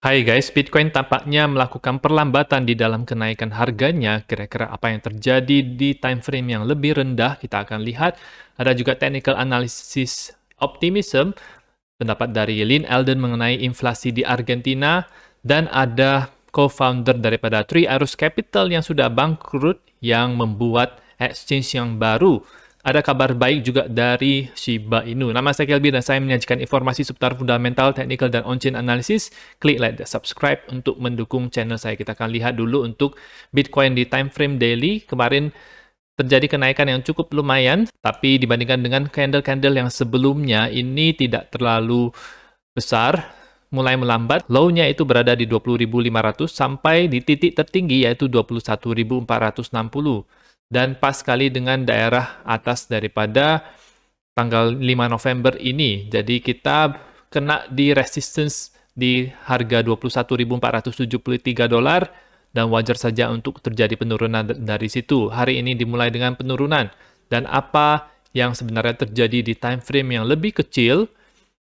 Hai guys, Bitcoin tampaknya melakukan perlambatan di dalam kenaikan harganya. Kira-kira apa yang terjadi di time frame yang lebih rendah? Kita akan lihat. Ada juga technical analysis optimism, pendapat dari Lyn Alden mengenai inflasi di Argentina, dan ada co-founder daripada Three Arrows Capital yang sudah bangkrut yang membuat exchange yang baru. Ada kabar baik juga dari Shiba Inu. Nama saya Kelby dan saya menyajikan informasi seputar fundamental, technical, dan on-chain analysis. Klik like dan subscribe untuk mendukung channel saya. Kita akan lihat dulu untuk Bitcoin di time frame daily. Kemarin terjadi kenaikan yang cukup lumayan, tapi dibandingkan dengan candle-candle yang sebelumnya, ini tidak terlalu besar. Mulai melambat, low-nya itu berada di 20.500 sampai di titik tertinggi yaitu 21.460. Dan pas sekali dengan daerah atas daripada tanggal 5 November ini. Jadi kita kena di resistance di harga 21.473 dolar dan wajar saja untuk terjadi penurunan dari situ. Hari ini dimulai dengan penurunan. Dan apa yang sebenarnya terjadi di time frame yang lebih kecil,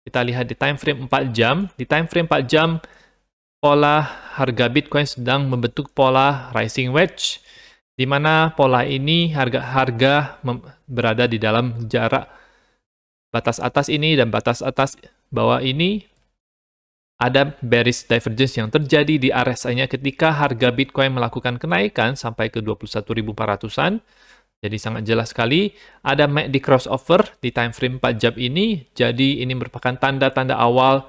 kita lihat di time frame 4 jam. Di time frame 4 jam, pola harga Bitcoin sedang membentuk pola rising wedge, di mana pola ini harga berada di dalam jarak batas atas ini dan batas atas bawah ini. Ada bearish divergence yang terjadi di RSI-nya ketika harga Bitcoin melakukan kenaikan sampai ke 21.400-an. Jadi sangat jelas sekali ada MACD crossover di time frame 4 jam ini. Jadi ini merupakan tanda-tanda awal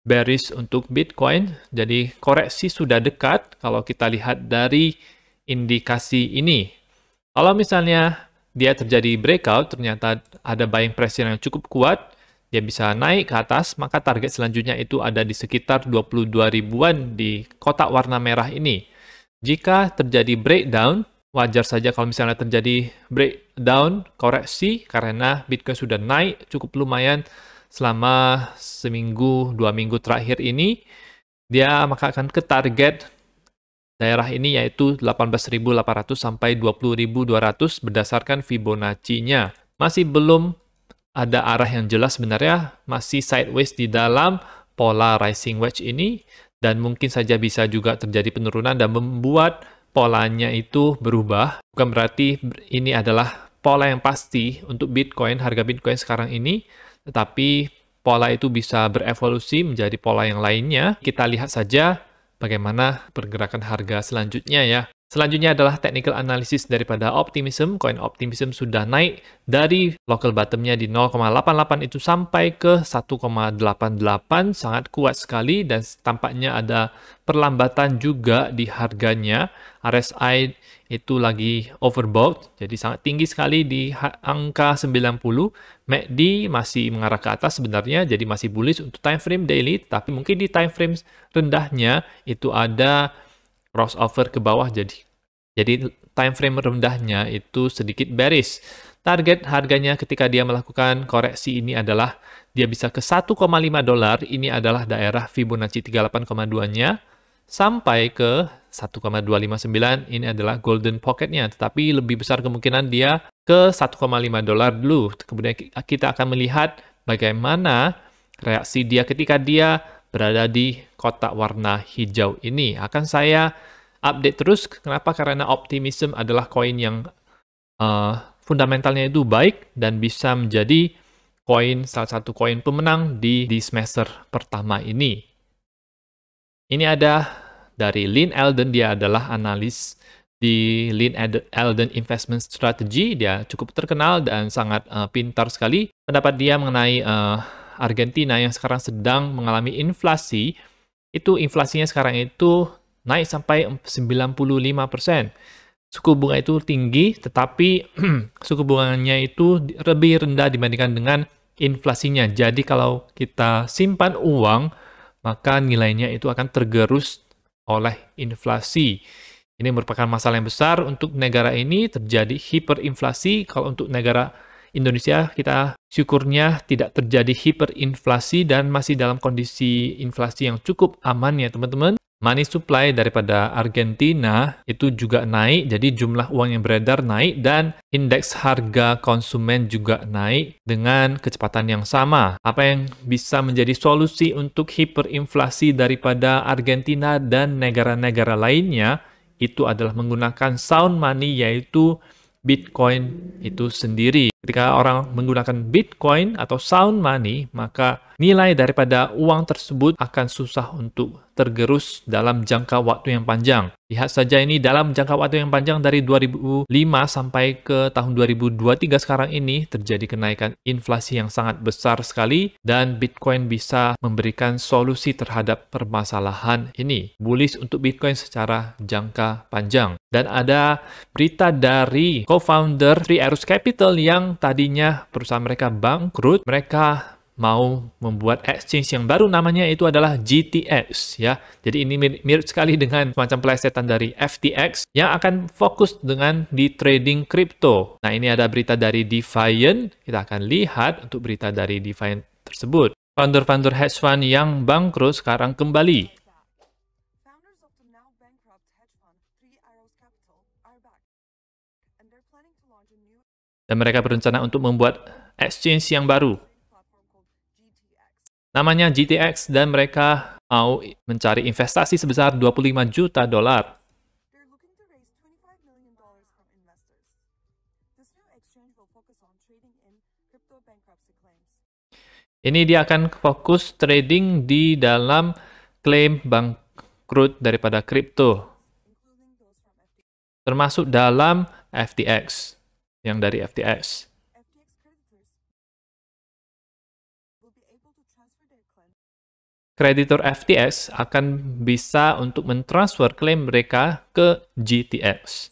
bearish untuk Bitcoin. Jadi koreksi sudah dekat kalau kita lihat dari indikasi ini. Kalau misalnya dia terjadi breakout, ternyata ada buying pressure yang cukup kuat, dia bisa naik ke atas, maka target selanjutnya itu ada di sekitar 22 ribuan di kotak warna merah ini. Jika terjadi breakdown, wajar saja kalau misalnya terjadi breakdown, koreksi, karena Bitcoin sudah naik cukup lumayan selama seminggu, 2 minggu terakhir ini, dia maka akan ke target daerah ini yaitu 18.800 sampai 20.200 berdasarkan Fibonacci-nya. Masih belum ada arah yang jelas sebenarnya, masih sideways di dalam pola rising wedge ini, dan mungkin saja bisa juga terjadi penurunan dan membuat polanya itu berubah. Bukan berarti ini adalah pola yang pasti untuk Bitcoin, harga Bitcoin sekarang ini, tetapi pola itu bisa berevolusi menjadi pola yang lainnya. Kita lihat saja bagaimana pergerakan harga selanjutnya ya. Selanjutnya adalah technical analysis daripada Optimism. Koin Optimism sudah naik dari local bottom-nya di 0,88 itu sampai ke 1,88, sangat kuat sekali dan tampaknya ada perlambatan juga di harganya. RSI itu lagi overbought, jadi sangat tinggi sekali di angka 90. MACD masih mengarah ke atas sebenarnya, jadi masih bullish untuk time frame daily, tapi mungkin di time frame rendahnya itu ada crossover ke bawah, jadi time frame rendahnya itu sedikit bearish. Target harganya ketika dia melakukan koreksi ini adalah dia bisa ke 1,5 dolar, ini adalah daerah Fibonacci 38,2-nya, sampai ke 1,259, ini adalah golden pocket-nya, tetapi lebih besar kemungkinan dia ke 1,5 dolar dulu. Kemudian kita akan melihat bagaimana reaksi dia ketika dia berada di kotak warna hijau ini. Akan saya update terus. Kenapa? Karena Optimism adalah koin yang fundamentalnya itu baik dan bisa menjadi salah satu koin pemenang di semester pertama ini. Ini ada dari Lyn Alden, dia adalah analis di Lyn Alden Investment Strategy. Dia cukup terkenal dan sangat pintar sekali. Pendapat dia mengenai Argentina yang sekarang sedang mengalami inflasi, itu inflasinya sekarang itu naik sampai 95%. Suku bunga itu tinggi, tetapi suku bunganya itu lebih rendah dibandingkan dengan inflasinya. Jadi kalau kita simpan uang, maka nilainya itu akan tergerus oleh inflasi. Ini merupakan masalah yang besar untuk negara ini, terjadi hiperinflasi. Kalau untuk negara Indonesia, kita syukurnya tidak terjadi hiperinflasi dan masih dalam kondisi inflasi yang cukup aman ya teman-teman. Money supply daripada Argentina itu juga naik, jadi jumlah uang yang beredar naik dan indeks harga konsumen juga naik dengan kecepatan yang sama. Apa yang bisa menjadi solusi untuk hiperinflasi daripada Argentina dan negara-negara lainnya itu adalah menggunakan sound money, yaitu Bitcoin itu sendiri. Ketika orang menggunakan Bitcoin atau sound money, maka nilai daripada uang tersebut akan susah untuk tergerus dalam jangka waktu yang panjang. Lihat saja ini dalam jangka waktu yang panjang dari 2005 sampai ke tahun 2023 sekarang ini terjadi kenaikan inflasi yang sangat besar sekali dan Bitcoin bisa memberikan solusi terhadap permasalahan ini. Bullish untuk Bitcoin secara jangka panjang. Dan ada berita dari co-founder Three Arrows Capital yang tadinya perusahaan mereka bangkrut, mereka mau membuat exchange yang baru, namanya itu adalah GTX ya. Jadi ini mirip sekali dengan semacam plesetan dari FTX yang akan fokus dengan di trading kripto. Nah, ini ada berita dari Defiant. Kita akan lihat untuk berita dari Defiant tersebut. Founder-founder hedge fund yang bangkrut sekarang kembali. Dan mereka berencana untuk membuat exchange yang baru. Namanya GTX dan mereka mau mencari investasi sebesar 25 juta dolar. Ini dia akan fokus trading di dalam klaim bangkrut daripada kripto. Termasuk dalam FTX, yang dari FTX. Kreditor FTX akan bisa untuk mentransfer klaim mereka ke GTX.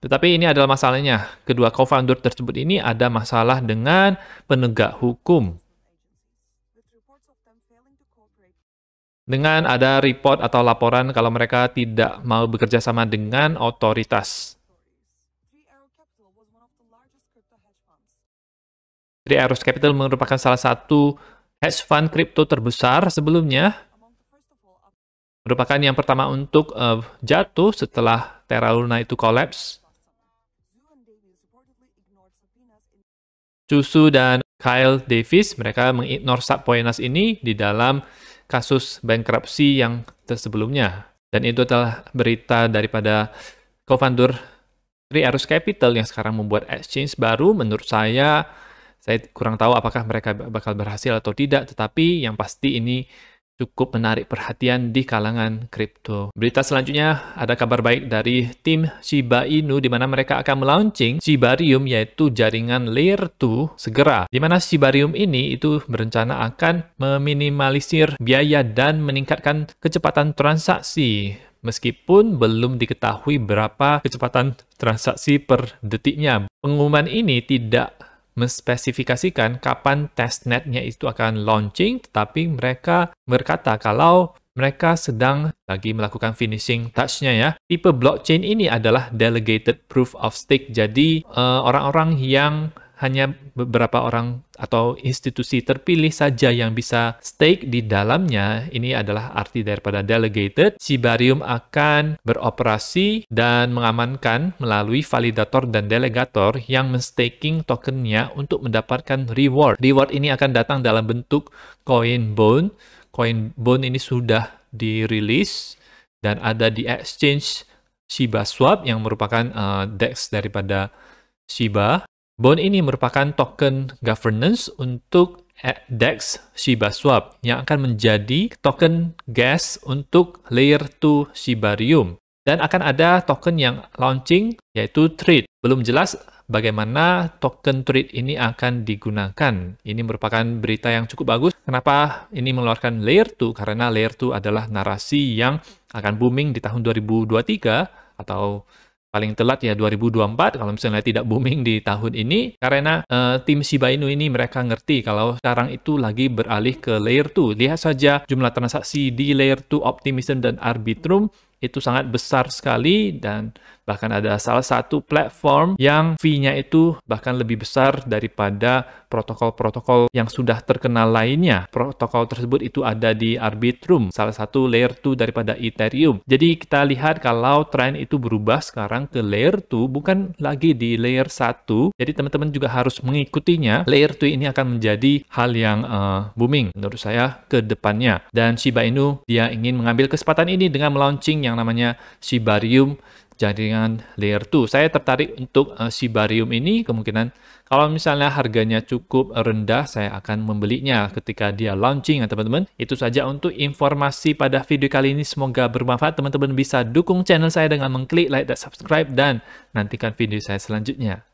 Tetapi ini adalah masalahnya. Kedua co-founder tersebut ini ada masalah dengan penegak hukum. Dengan ada report atau laporan kalau mereka tidak mau bekerja sama dengan otoritas. Three Arrows Capital merupakan salah satu hedge fund kripto terbesar sebelumnya. Merupakan yang pertama untuk jatuh setelah Terra Luna itu collapse. Cusu dan Kyle Davis, mereka mengignore subpoenas ini di dalam kasus bankruptcy yang tersebelumnya. Dan itu adalah berita daripada co-founder Three Arrows Capital yang sekarang membuat exchange baru. Menurut saya kurang tahu apakah mereka bakal berhasil atau tidak, tetapi yang pasti ini cukup menarik perhatian di kalangan kripto. Berita selanjutnya ada kabar baik dari tim Shiba Inu di mana mereka akan melaunching Shibarium, yaitu jaringan Layer 2 segera. Di mana Shibarium ini itu berencana akan meminimalisir biaya dan meningkatkan kecepatan transaksi. Meskipun belum diketahui berapa kecepatan transaksi per detiknya. Pengumuman ini tidak menspesifikasikan kapan testnetnya itu akan launching, tetapi mereka berkata kalau mereka sedang lagi melakukan finishing touch-nya ya. Tipe blockchain ini adalah delegated proof of stake, jadi orang-orang yang hanya beberapa orang atau institusi terpilih saja yang bisa stake di dalamnya. Ini adalah arti daripada delegated. Shibarium akan beroperasi dan mengamankan melalui validator dan delegator yang menstaking tokennya untuk mendapatkan reward. Reward ini akan datang dalam bentuk coin bond. Coin bond ini sudah dirilis dan ada di exchange Shiba Swap yang merupakan DEX daripada Shiba. Bond ini merupakan token governance untuk DEX Shiba Swap yang akan menjadi token gas untuk Layer 2 Shibarium. Dan akan ada token yang launching yaitu TREAT. Belum jelas bagaimana token TREAT ini akan digunakan. Ini merupakan berita yang cukup bagus. Kenapa ini mengeluarkan Layer 2? Karena Layer 2 adalah narasi yang akan booming di tahun 2023 atau paling telat ya 2024 kalau misalnya tidak booming di tahun ini, karena tim Shiba Inu ini mereka ngerti kalau sekarang itu lagi beralih ke Layer 2. Lihat saja jumlah transaksi di Layer 2 Optimism dan Arbitrum itu sangat besar sekali, dan bahkan ada salah satu platform yang fee-nya itu bahkan lebih besar daripada protokol-protokol yang sudah terkenal lainnya. Protokol tersebut itu ada di Arbitrum, salah satu layer 2 daripada Ethereum. Jadi kita lihat kalau tren itu berubah sekarang ke layer 2, bukan lagi di layer 1. Jadi teman-teman juga harus mengikutinya. Layer 2 ini akan menjadi hal yang booming menurut saya ke depannya. Dan Shiba Inu dia ingin mengambil kesempatan ini dengan melaunching yang namanya Shibarium, jaringan layer 2. Saya tertarik untuk Shibarium ini. Kemungkinan kalau misalnya harganya cukup rendah, saya akan membelinya ketika dia launching ya teman-teman. Itu saja untuk informasi pada video kali ini. Semoga bermanfaat. Teman-teman bisa dukung channel saya dengan mengklik like dan subscribe, dan nantikan video saya selanjutnya.